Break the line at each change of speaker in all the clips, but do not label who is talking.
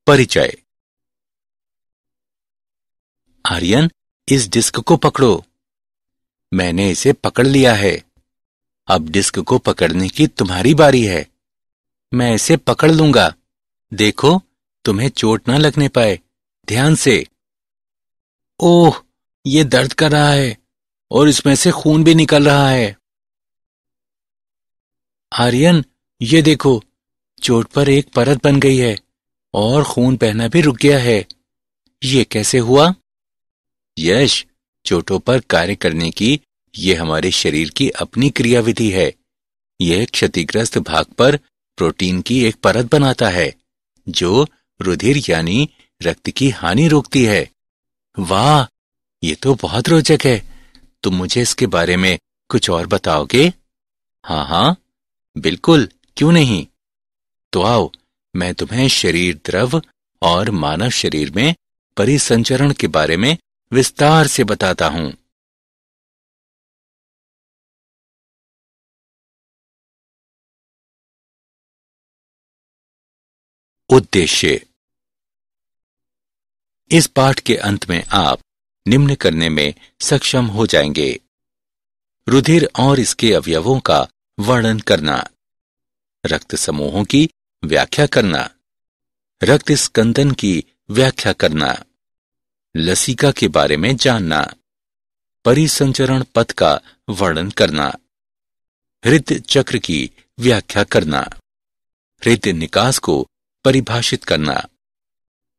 परिचय। आर्यन, इस डिस्क को पकड़ो। मैंने इसे पकड़ लिया है। अब डिस्क को पकड़ने की तुम्हारी बारी है। मैं इसे पकड़ लूंगा। देखो, तुम्हें चोट न लगने पाए। ध्यान से। ओह, ये दर्द कर रहा है और इसमें से खून भी निकल रहा है। आर्यन, ये देखो, चोट पर एक परत बन गई है और खून बहना भी रुक गया है। ये कैसे हुआ? यश, चोटों पर कार्य करने की यह हमारे शरीर की अपनी क्रियाविधि है। यह क्षतिग्रस्त भाग पर प्रोटीन की एक परत बनाता है जो रुधिर यानी रक्त की हानि रोकती है। वाह, ये तो बहुत रोचक है। तुम मुझे इसके बारे में कुछ और बताओगे? हाँ हाँ, बिल्कुल, क्यों नहीं। तो आओ, मैं तुम्हें शरीर द्रव और मानव शरीर में परिसंचरण के बारे में विस्तार से बताता हूं। उद्देश्य। इस पाठ के अंत में आप निम्न करने में सक्षम हो जाएंगे: रुधिर और इसके अवयवों का वर्णन करना, रक्त समूहों की व्याख्या करना, रक्त स्कंदन की व्याख्या करना, लसिका के बारे में जानना, परिसंचरण पथ का वर्णन करना, हृदय चक्र की व्याख्या करना, हृदय निकास को परिभाषित करना,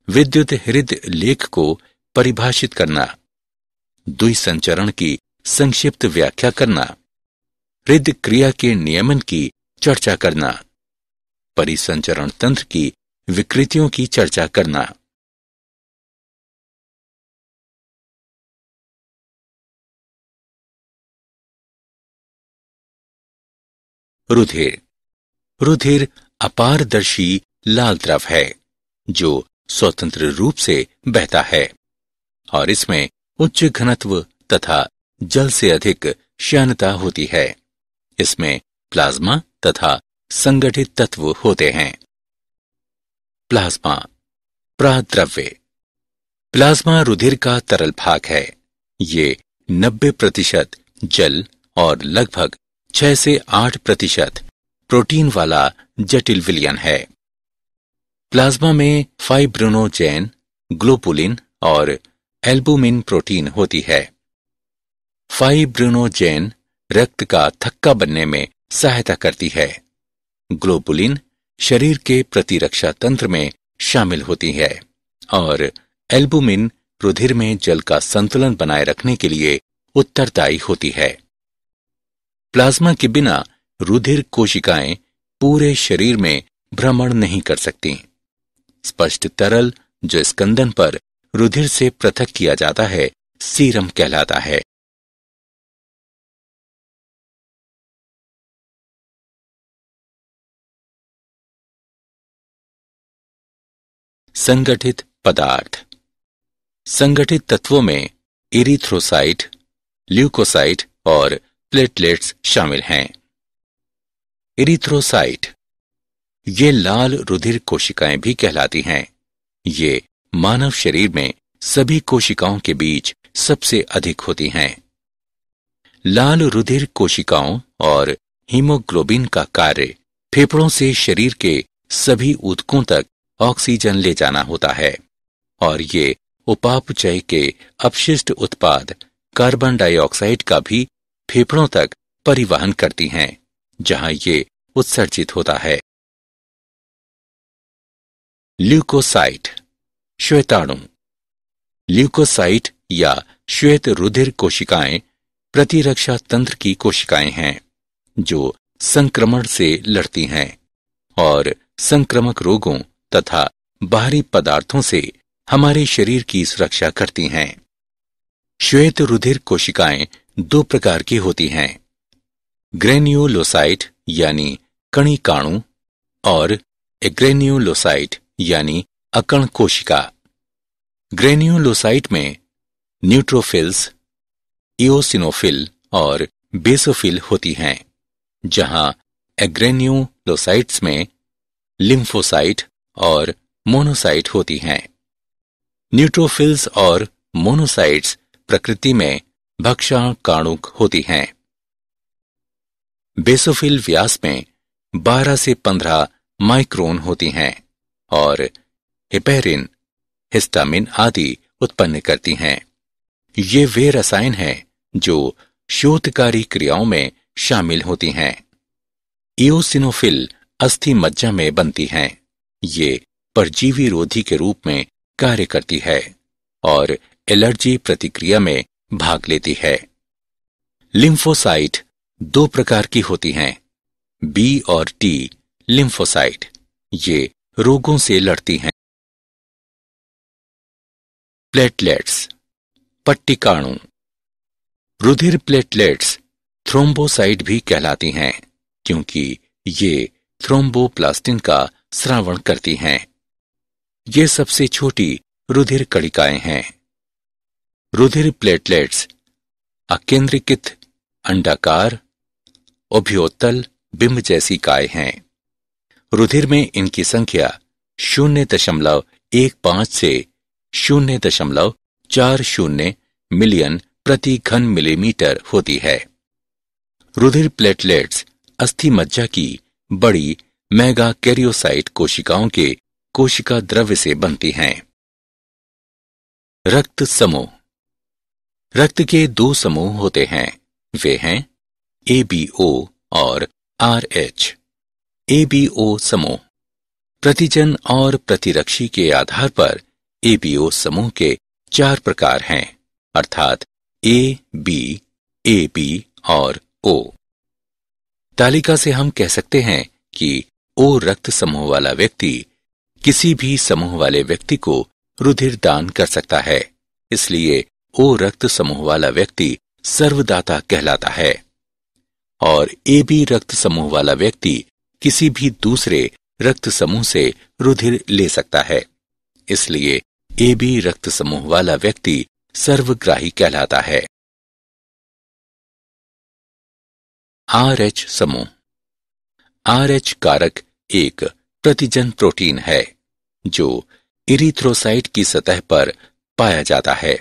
विद्युत हृदय लेख को परिभाषित करना, द्विसंचरण की संक्षिप्त व्याख्या करना, हृदय क्रिया के नियमन की चर्चा करना, परिसंचरण तंत्र की विकृतियों की चर्चा करना। रुधिर। रुधिर अपारदर्शी लाल द्रव है जो स्वतंत्र रूप से बहता है और इसमें उच्च घनत्व तथा जल से अधिक श्यानता होती है। इसमें प्लाज्मा तथा संगठित तत्व होते हैं। प्लाज्मा प्राद्रव्य। प्लाज्मा रुधिर का तरल भाग है। ये 90% जल और लगभग 6 से 8% प्रोटीन वाला जटिल विलयन है। प्लाज्मा में फाइब्रिनोजेन, ग्लोबुलिन और एल्बुमिन प्रोटीन होती है। फाइब्रिनोजेन रक्त का थक्का बनने में सहायता करती है। ग्लोबुलिन शरीर के प्रतिरक्षा तंत्र में शामिल होती है और एल्बुमिन रुधिर में जल का संतुलन बनाए रखने के लिए उत्तरदायी होती है। प्लाज्मा के बिना रुधिर कोशिकाएं पूरे शरीर में भ्रमण नहीं कर सकती। स्पष्ट तरल जो स्कंदन पर रुधिर से पृथक किया जाता है सीरम कहलाता है। संगठित पदार्थ। संगठित तत्वों में इरिथ्रोसाइट, ल्यूकोसाइट और प्लेटलेट्स शामिल हैं। इरिथ्रोसाइट ये लाल रुधिर कोशिकाएं भी कहलाती हैं। ये मानव शरीर में सभी कोशिकाओं के बीच सबसे अधिक होती हैं। लाल रुधिर कोशिकाओं और हीमोग्लोबिन का कार्य फेफड़ों से शरीर के सभी ऊतकों तक ऑक्सीजन ले जाना होता है और ये उपापचय के अपशिष्ट उत्पाद कार्बन डाइऑक्साइड का भी फेफड़ों तक परिवहन करती हैं, जहां ये उत्सर्जित होता है। ल्यूकोसाइट श्वेताणु। ल्यूकोसाइट या श्वेत रुधिर कोशिकाएं प्रतिरक्षा तंत्र की कोशिकाएं हैं जो संक्रमण से लड़ती हैं और संक्रामक रोगों तथा बाहरी पदार्थों से हमारे शरीर की सुरक्षा करती हैं। श्वेत रुधिर कोशिकाएं 2 प्रकार की होती हैं: ग्रेन्युलोसाइट यानी कणिकाणु और एग्रेन्युलोसाइट यानी अकण कोशिका। ग्रेन्युलोसाइट में न्यूट्रोफिल्स, इओसिनोफिल और बेसोफिल होती हैं, जहां एग्रेन्युलोसाइट्स में लिम्फोसाइट और मोनोसाइट होती हैं। न्यूट्रोफिल्स और मोनोसाइट्स प्रकृति में भक्षाणुकाणुक होती हैं। बेसोफिल व्यास में 12 से 15 माइक्रोन होती हैं और हेपेरिन, हिस्टामिन आदि उत्पन्न करती हैं। ये वे रसायन हैं जो शोधकारी क्रियाओं में शामिल होती हैं। इओसिनोफिल अस्थि मज्जा में बनती हैं। ये परजीवी रोधी के रूप में कार्य करती है और एलर्जी प्रतिक्रिया में भाग लेती है। लिम्फोसाइट 2 प्रकार की होती हैं, बी और टी लिम्फोसाइट। ये रोगों से लड़ती हैं। प्लेटलेट्स, पट्टिकाणु। रुधिर प्लेटलेट्स थ्रोम्बोसाइट भी कहलाती हैं क्योंकि ये थ्रोम्बोप्लास्टिन का स्रावण करती हैं। ये सबसे छोटी रुधिर कणिकाएं हैं। रुधिर प्लेटलेट्स अकेंद्रीकृत अंडाकार उभयोतल बिंब जैसी काय हैं। रुधिर में इनकी संख्या 0.15 से 0.40 मिलियन प्रति घन मिलीमीटर होती है। रुधिर प्लेटलेट्स अस्थि मज्जा की बड़ी मेगाकैरियोसाइट कोशिकाओं के कोशिका द्रव्य से बनती हैं। रक्त समूह। रक्त के 2 समूह होते हैं। वे हैं ABO और RH। ABO समूह प्रतिजन और प्रतिरक्षी के आधार पर ABO समूह के 4 प्रकार हैं, अर्थात A, B, AB और O। तालिका से हम कह सकते हैं कि O रक्त समूह वाला व्यक्ति किसी भी समूह वाले व्यक्ति को रुधिर दान कर सकता है। इसलिए O रक्त समूह वाला व्यक्ति सर्वदाता कहलाता है और AB रक्त समूह वाला व्यक्ति किसी भी दूसरे रक्त समूह से रुधिर ले सकता है। इसलिए AB रक्त समूह वाला व्यक्ति सर्वग्राही कहलाता है। RH समूह। RH कारक एक प्रतिजन प्रोटीन है जो इरिथ्रोसाइट की सतह पर पाया जाता है।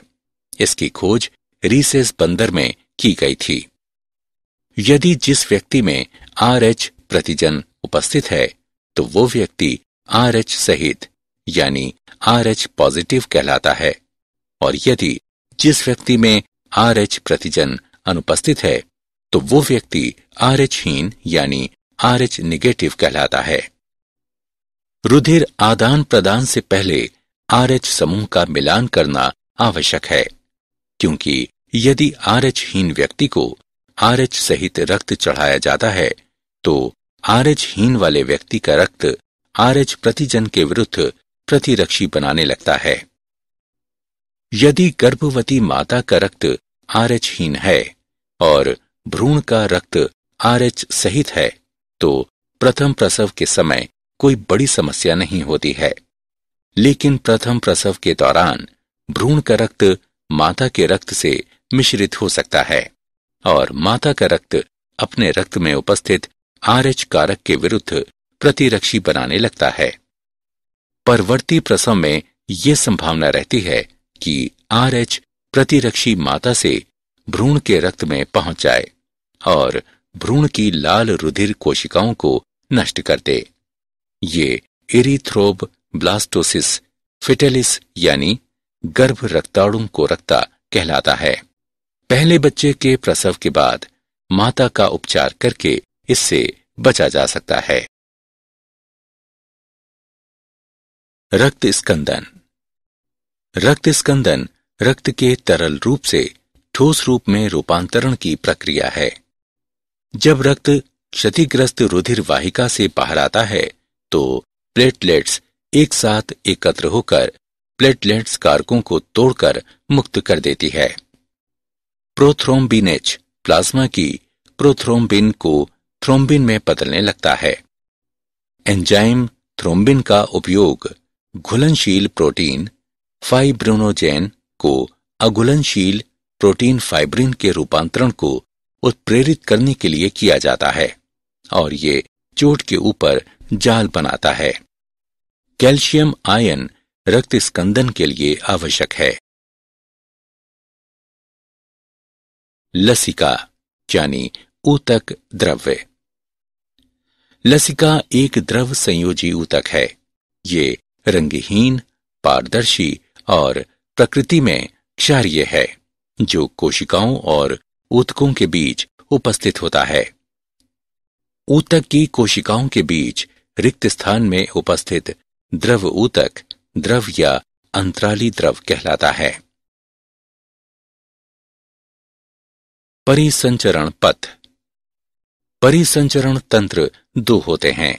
इसकी खोज रीसेस बंदर में की गई थी। यदि जिस व्यक्ति में RH प्रतिजन उपस्थित है तो वो व्यक्ति RH सहित यानी RH पॉजिटिव कहलाता है और यदि जिस व्यक्ति में RH प्रतिजन अनुपस्थित है तो वो व्यक्ति RH हीन यानी RH निगेटिव कहलाता है। रुधिर आदान प्रदान से पहले RH समूह का मिलान करना आवश्यक है क्योंकि यदि RH हीन व्यक्ति को RH सहित रक्त चढ़ाया जाता है तो RH हीन वाले व्यक्ति का रक्त RH प्रतिजन के विरुद्ध प्रतिरक्षी बनाने लगता है। यदि गर्भवती माता का रक्त RH हीन है और भ्रूण का रक्त RH सहित है तो प्रथम प्रसव के समय कोई बड़ी समस्या नहीं होती है, लेकिन प्रथम प्रसव के दौरान भ्रूण का रक्त माता के रक्त से मिश्रित हो सकता है और माता का रक्त अपने रक्त में उपस्थित RH कारक के विरुद्ध प्रतिरक्षी बनाने लगता है। परवर्ती प्रसव में यह संभावना रहती है कि RH प्रतिरक्षी माता से भ्रूण के रक्त में पहुंच जाए और भ्रूण की लाल रुधिर कोशिकाओं को नष्ट कर दे। ये इरिथ्रोब्लास्टोसिस फिटेलिस यानी गर्भ रक्ताणु कोरकता कहलाता है। पहले बच्चे के प्रसव के बाद माता का उपचार करके इससे बचा जा सकता है। रक्त स्कंदन। रक्त स्कंदन रक्त के तरल रूप से ठोस रूप में रूपांतरण की प्रक्रिया है। जब रक्त क्षतिग्रस्त रुधिर वाहिका से बाहर आता है तो प्लेटलेट्स एक साथ एकत्र होकर प्लेटलेट्स कारकों को तोड़कर मुक्त कर देती है। प्रोथ्रोम्बिनेज प्लाज्मा की प्रोथ्रोम्बिन को थ्रोम्बिन में बदलने लगता है। एंजाइम थ्रोम्बिन का उपयोग घुलनशील प्रोटीन फाइब्रिनोजेन को अघुलनशील प्रोटीन फाइब्रिन के रूपांतरण को उत्प्रेरित करने के लिए किया जाता है और ये चोट के ऊपर जाल बनाता है। कैल्शियम आयन रक्त स्कंदन के लिए आवश्यक है। लसिका यानी ऊतक द्रव्य। लसिका एक द्रव संयोजी ऊतक है। ये रंगहीन, पारदर्शी और प्रकृति में क्षारीय है, जो कोशिकाओं और ऊतकों के बीच उपस्थित होता है। ऊतक की कोशिकाओं के बीच रिक्त स्थान में उपस्थित द्रव ऊतक द्रव या अंतराली द्रव कहलाता है। परिसंचरण पथ। परिसंचरण तंत्र दो होते हैं,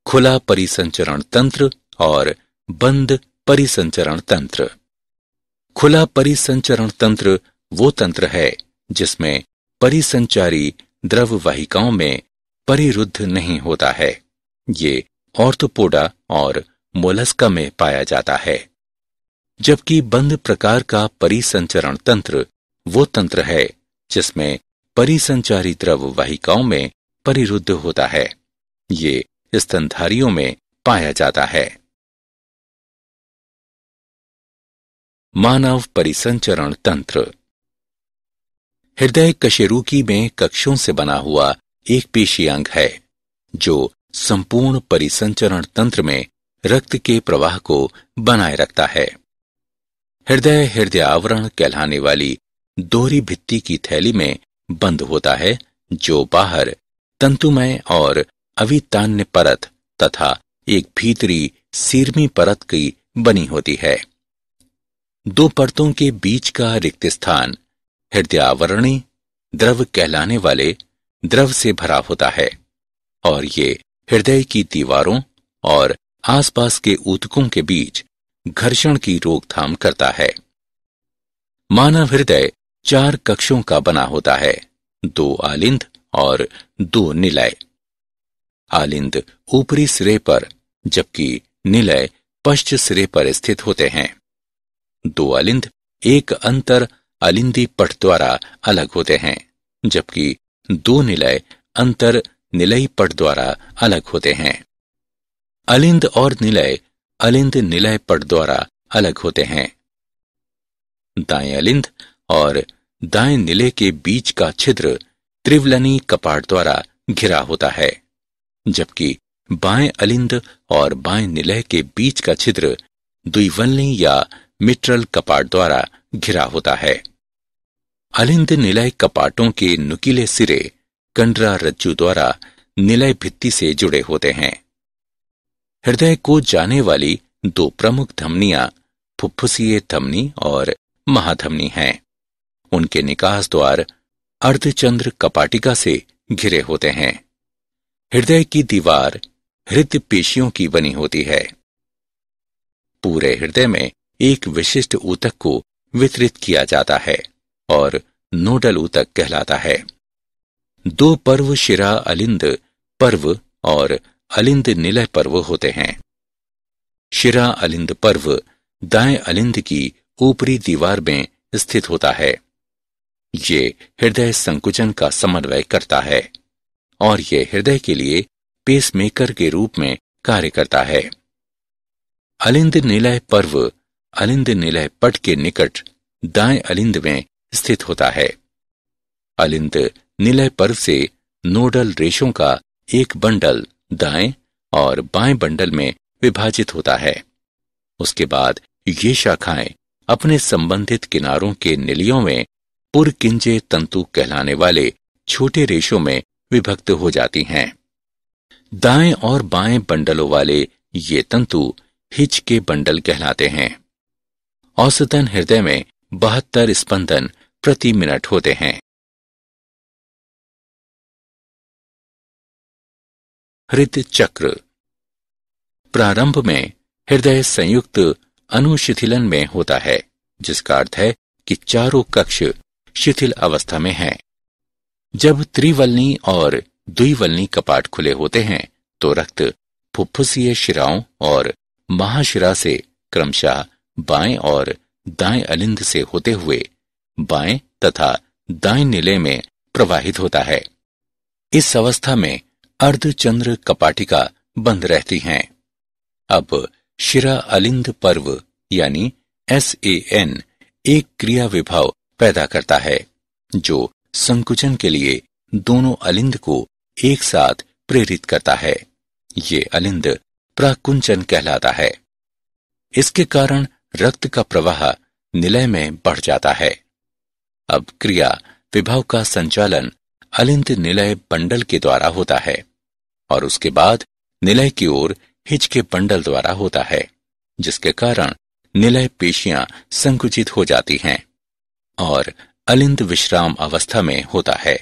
खुला परिसंचरण तंत्र और बंद परिसंचरण तंत्र। खुला परिसंचरण तंत्र वो तंत्र है जिसमें परिसंचारी द्रव वाहिकाओं में परिरुद्ध नहीं होता है। ये ऑर्थोपोडा और मोलस्का में पाया जाता है। जबकि बंद प्रकार का परिसंचरण तंत्र वो तंत्र है जिसमें परिसंचारी द्रव वाहिकाओं में परिरुद्ध होता है। ये स्तनधारियों में पाया जाता है। मानव परिसंचरण तंत्र। हृदय कशेरुकी में कक्षों से बना हुआ एक पेशी अंग है जो संपूर्ण परिसंचरण तंत्र में रक्त के प्रवाह को बनाए रखता है। हृदय हृदय आवरण कहलाने वाली दोहरी भित्ति की थैली में बंद होता है, जो बाहर तंतुमय और अवितान्य परत तथा एक भीतरी सीरमी परत की बनी होती है। दो परतों के बीच का रिक्त स्थान हृदय आवरणी द्रव कहलाने वाले द्रव से भरा होता है और ये हृदय की दीवारों और आसपास के ऊतकों के बीच घर्षण की रोकथाम करता है। मानव हृदय 4 कक्षों का बना होता है, 2 आलिंद और 2 निलय। आलिंद ऊपरी सिरे पर जबकि निलय पश्च सिरे पर स्थित होते हैं। 2 आलिंद एक अंतर आलिंदी पट द्वारा अलग होते हैं, जबकि 2 निलय अंतर निलयी पट द्वारा अलग होते हैं। अलिंद और निलय अलिंद निलय पट द्वारा अलग होते हैं। दाएं अलिंद और दाएं निलय के बीच का छिद्र त्रिवलनी कपाट द्वारा घिरा होता है, जबकि बाएं अलिंद और बाएं निलय के बीच का छिद्र द्विवलनी या मिट्रल कपाट द्वारा घिरा होता है। अलिंद निलय कपाटों के नुकीले सिरे कंडरा रज्जु द्वारा निलय भित्ति से जुड़े होते हैं। हृदय को जाने वाली 2 प्रमुख धमनियां फुफ्फुसीय धमनी और महाधमनी हैं। उनके निकास द्वार अर्धचंद्र कपाटिका से घिरे होते हैं। हृदय की दीवार हृदय पेशियों की बनी होती है। पूरे हृदय में एक विशिष्ट ऊतक को वितरित किया जाता है और नोडल ऊतक कहलाता है। 2 पर्व शिरा अलिंद पर्व और अलिंद निलय पर्व होते हैं। शिरा अलिंद पर्व दाएं अलिंद की ऊपरी दीवार में स्थित होता है। ये हृदय संकुचन का समन्वय करता है और ये हृदय के लिए पेसमेकर के रूप में कार्य करता है। अलिंद निलय पर्व अलिंद निलय पट के निकट दाएं अलिंद में स्थित होता है। अलिंद निलय पर्व से नोडल रेशों का एक बंडल दाएं और बाएं बंडल में विभाजित होता है। उसके बाद ये शाखाएं अपने संबंधित किनारों के निलियों में पुरकिंजे तंतु कहलाने वाले छोटे रेशों में विभक्त हो जाती हैं। दाएं और बाएं बंडलों वाले ये तंतु हिच के बंडल कहलाते हैं। औसतन हृदय में 72 स्पंदन प्रति मिनट होते हैं। हृदय चक्र। प्रारंभ में हृदय संयुक्त अनुशिथिलन में होता है, जिसका अर्थ है कि चारों कक्ष शिथिल अवस्था में हैं। जब त्रिवलनी और द्विवलनी कपाट खुले होते हैं तो रक्त फुफ्फुसीय शिराओं और महाशिरा से क्रमशः बाएं और दाएं अलिंद से होते हुए बाएं तथा दाएं निलय में प्रवाहित होता है। इस अवस्था में अर्धचंद्र कपाटिका बंद रहती हैं। अब शिरा अलिंद पर्व यानी SAN एक क्रिया विभव पैदा करता है जो संकुचन के लिए दोनों अलिंद को एक साथ प्रेरित करता है। ये अलिंद प्राकुंचन कहलाता है। इसके कारण रक्त का प्रवाह निलय में बढ़ जाता है। अब क्रिया विभव का संचालन अलिंद निलय बंडल के द्वारा होता है और उसके बाद निलय की ओर हिच के बंडल द्वारा होता है, जिसके कारण निलय पेशियां संकुचित हो जाती हैं और अलिंद विश्राम अवस्था में होता है।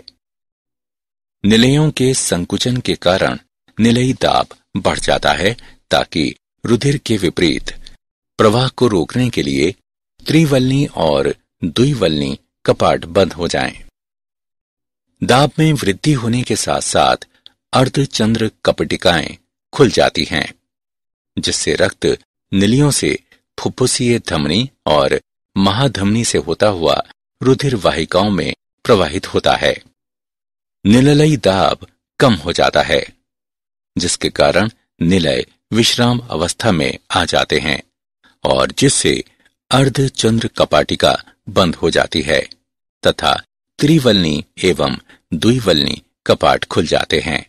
निलयों के संकुचन के कारण निलयी दाब बढ़ जाता है ताकि रुधिर के विपरीत प्रवाह को रोकने के लिए त्रिवलनी और द्विवलनी कपाट बंद हो जाएं। दाब में वृद्धि होने के साथ साथ अर्धचंद्र कपटिकाएं खुल जाती हैं, जिससे रक्त निलियों से फुफ्फुसीय धमनी और महाधमनी से होता हुआ रुधिर वाहिकाओं में प्रवाहित होता है। निलयी दाब कम हो जाता है, जिसके कारण निलय विश्राम अवस्था में आ जाते हैं और जिससे अर्धचंद्र कपाटिका बंद हो जाती है तथा त्रिवलनी एवं द्विवलनी कपाट खुल जाते हैं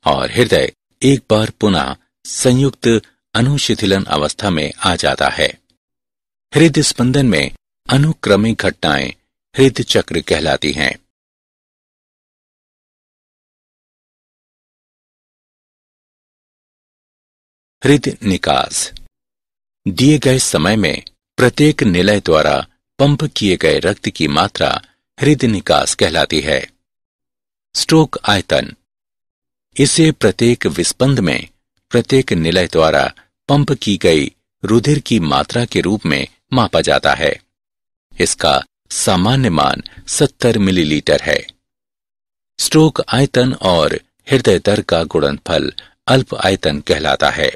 और हृदय एक बार पुनः संयुक्त अनुशिथिलन अवस्था में आ जाता है। हृदय स्पंदन में अनुक्रमिक घटनाएं हृदय चक्र कहलाती हैं। हृदय निकास दिए गए समय में प्रत्येक निलय द्वारा पंप किए गए रक्त की मात्रा हृदय निकास कहलाती है। स्ट्रोक आयतन इसे प्रत्येक विस्पंद में प्रत्येक निलय द्वारा पंप की गई रुधिर की मात्रा के रूप में मापा जाता है। इसका सामान्य मान 70 मिलीलीटर है। स्ट्रोक आयतन और हृदय दर का गुणनफल अल्प आयतन कहलाता है।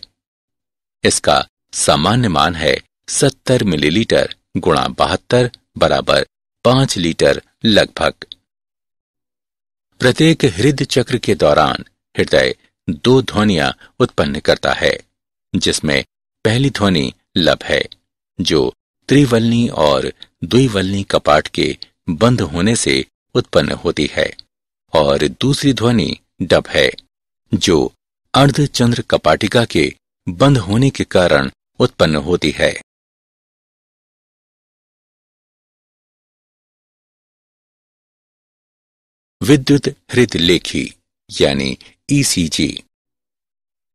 इसका सामान्य मान है 70 मिलीलीटर गुणा 72 बराबर 5 लीटर लगभग। प्रत्येक हृदय चक्र के दौरान हृदय 2 ध्वनियां उत्पन्न करता है, जिसमें पहली ध्वनि लब है जो त्रिवलनी और द्विवलनी कपाट के बंद होने से उत्पन्न होती है और दूसरी ध्वनि डब है जो अर्धचंद्र कपाटिका के बंद होने के कारण उत्पन्न होती है। विद्युत हृदय लेखी यानी ECG।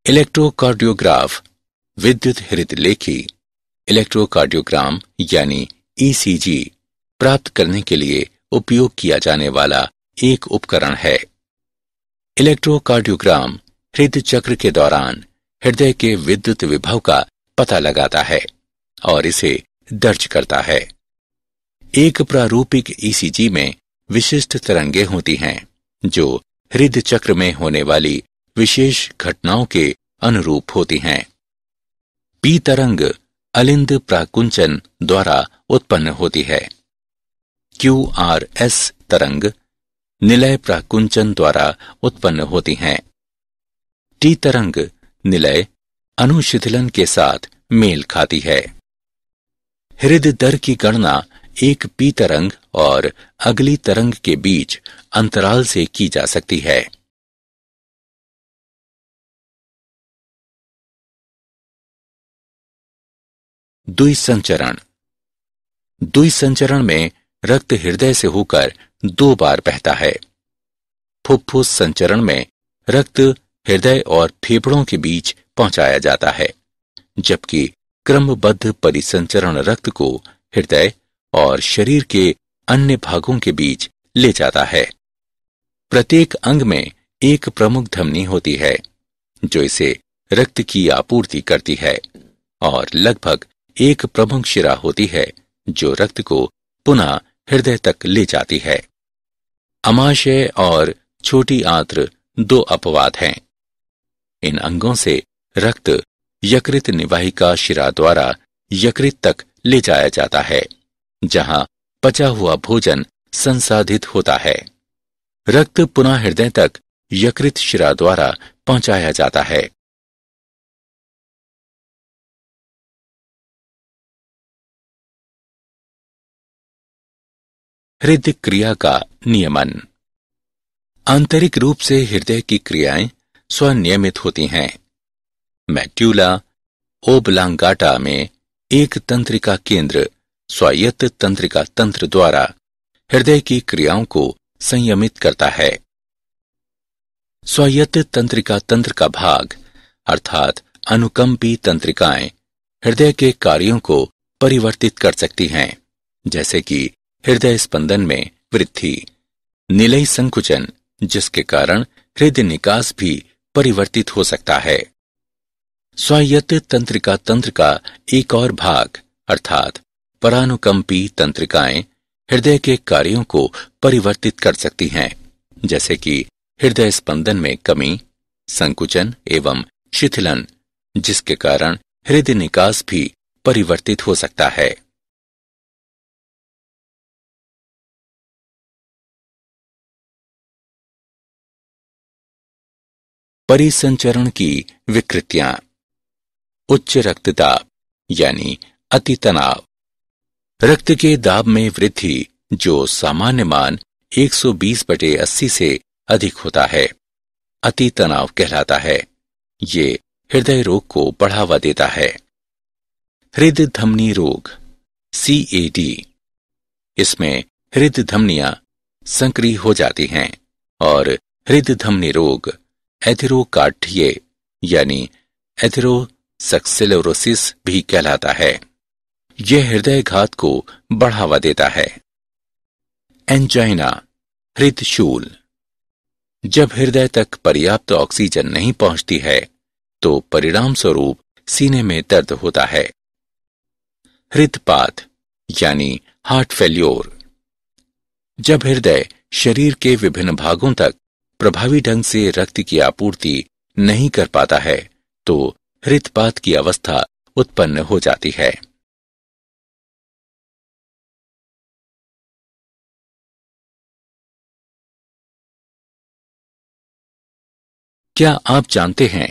इलेक्ट्रोकार्डियोग्राफ विद्युत हृदय लेखी इलेक्ट्रोकार्डियोग्राम यानी ECG प्राप्त करने के लिए उपयोग किया जाने वाला एक उपकरण है। इलेक्ट्रोकार्डियोग्राम हृदय चक्र के दौरान हृदय के विद्युत विभव का पता लगाता है और इसे दर्ज करता है। एक प्रारूपिक ECG में विशिष्ट तरंगें होती हैं जो हृदय चक्र में होने वाली विशेष घटनाओं के अनुरूप होती हैं। P तरंग अलिंद प्राकुंचन द्वारा उत्पन्न होती है। QRS तरंग निलय प्राकुंचन द्वारा उत्पन्न होती हैं। T तरंग निलय अनुशिथिलन के साथ मेल खाती है। हृदय दर की गणना एक P तरंग और अगली तरंग के बीच अंतराल से की जा सकती है। द्विसंचरण द्विसंचरण में रक्त हृदय से होकर 2 बार बहता है। फुफ्फुस संचरण में रक्त हृदय और फेफड़ों के बीच पहुंचाया जाता है, जबकि क्रमबद्ध परिसंचरण रक्त को हृदय और शरीर के अन्य भागों के बीच ले जाता है। प्रत्येक अंग में एक प्रमुख धमनी होती है जो इसे रक्त की आपूर्ति करती है और लगभग एक प्रमुख शिरा होती है जो रक्त को पुनः हृदय तक ले जाती है। अमाशय और छोटी आंत्र 2 अपवाद हैं। इन अंगों से रक्त यकृत निवाहिका शिरा द्वारा यकृत तक ले जाया जाता है, जहां पचा हुआ भोजन संसाधित होता है। रक्त पुनः हृदय तक यकृत शिरा द्वारा पहुंचाया जाता है। हृदय क्रिया का नियमन। आंतरिक रूप से हृदय की क्रियाएं स्वनियमित होती हैं। मेड्यूला ओब्लांगाटा में एक तंत्रिका केंद्र स्वायत्त तंत्रिका तंत्र द्वारा हृदय की क्रियाओं को संयमित करता है। स्वायत्त तंत्रिका तंत्र का भाग अर्थात अनुकंपी तंत्रिकाएं हृदय के कार्यों को परिवर्तित कर सकती हैं, जैसे कि हृदय स्पंदन में वृद्धि, निलयी संकुचन, जिसके कारण हृदय निकास भी परिवर्तित हो सकता है। स्वायत्त तंत्रिका तंत्र का एक और भाग अर्थात परानुकंपी तंत्रिकाएं हृदय के कार्यों को परिवर्तित कर सकती हैं, जैसे कि हृदय स्पंदन में कमी, संकुचन एवं शिथिलन, जिसके कारण हृदय निकास भी परिवर्तित हो सकता है। परिसंचरण की विकृतियां। उच्च रक्तदाब यानी अति तनाव। रक्त के दाब में वृद्धि जो सामान्य मान 120/80 से अधिक होता है, अति तनाव कहलाता है। ये हृदय रोग को बढ़ावा देता है। हृदय धमनी रोग CAD। इसमें हृदय धमनियां संक्रिय हो जाती हैं और हृदय धमनी रोग एथेरोकार्डिये यानी एथेरोस्क्लेरोसिस भी कहलाता है। यह हृदय घात को बढ़ावा देता है। एंजाइना हृदय शूल। जब हृदय तक पर्याप्त ऑक्सीजन नहीं पहुंचती है तो परिणाम स्वरूप सीने में दर्द होता है। हृदयपात यानी हार्ट फेल्योर। जब हृदय शरीर के विभिन्न भागों तक प्रभावी ढंग से रक्त की आपूर्ति नहीं कर पाता है तो हृदयपात की अवस्था उत्पन्न हो जाती है। क्या आप जानते हैं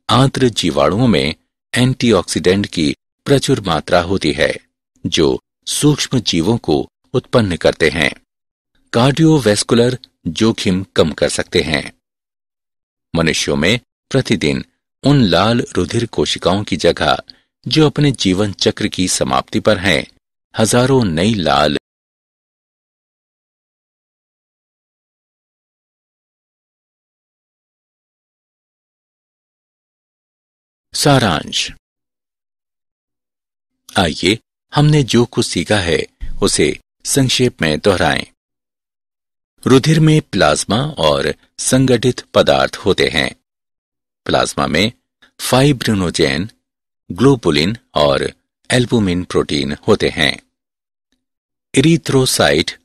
आंत्र जीवाणुओं में एंटीऑक्सीडेंट की प्रचुर मात्रा होती है जो सूक्ष्म जीवों को उत्पन्न करते हैं, कार्डियोवैस्कुलर जोखिम कम कर सकते हैं। मनुष्यों में प्रतिदिन उन लाल रुधिर कोशिकाओं की जगह जो अपने जीवन चक्र की समाप्ति पर हैं, हजारों नई लाल सारांश। आइए हमने जो कुछ सीखा है उसे संक्षेप में दोहराएं। रुधिर में प्लाज्मा और संगठित पदार्थ होते हैं। प्लाज्मा में फाइब्रिनोजेन, ग्लोबुलिन और एल्बुमिन प्रोटीन होते हैं। इरिथ्रोसाइट,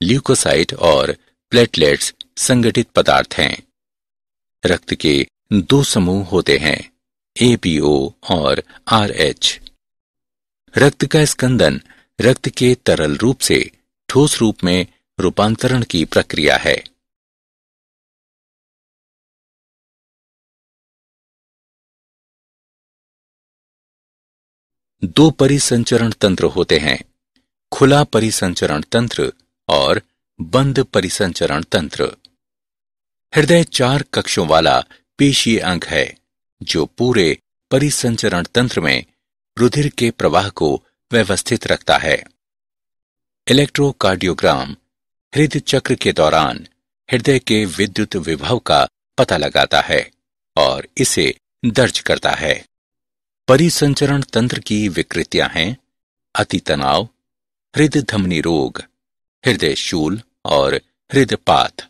ल्यूकोसाइट और प्लेटलेट्स संगठित पदार्थ हैं। रक्त के दो समूह होते हैं, ABO और RH। रक्त का स्कंदन रक्त के तरल रूप से ठोस रूप में रूपांतरण की प्रक्रिया है। दो परिसंचरण तंत्र होते हैं, खुला परिसंचरण तंत्र और बंद परिसंचरण तंत्र। हृदय 4 कक्षों वाला पेशीय अंग है जो पूरे परिसंचरण तंत्र में रुधिर के प्रवाह को व्यवस्थित रखता है। इलेक्ट्रोकार्डियोग्राम हृदय चक्र के दौरान हृदय के विद्युत विभव का पता लगाता है और इसे दर्ज करता है। परिसंचरण तंत्र की विकृतियां हैं अति तनाव, हृदय धमनी रोग, हृदय शूल और हृदयपात।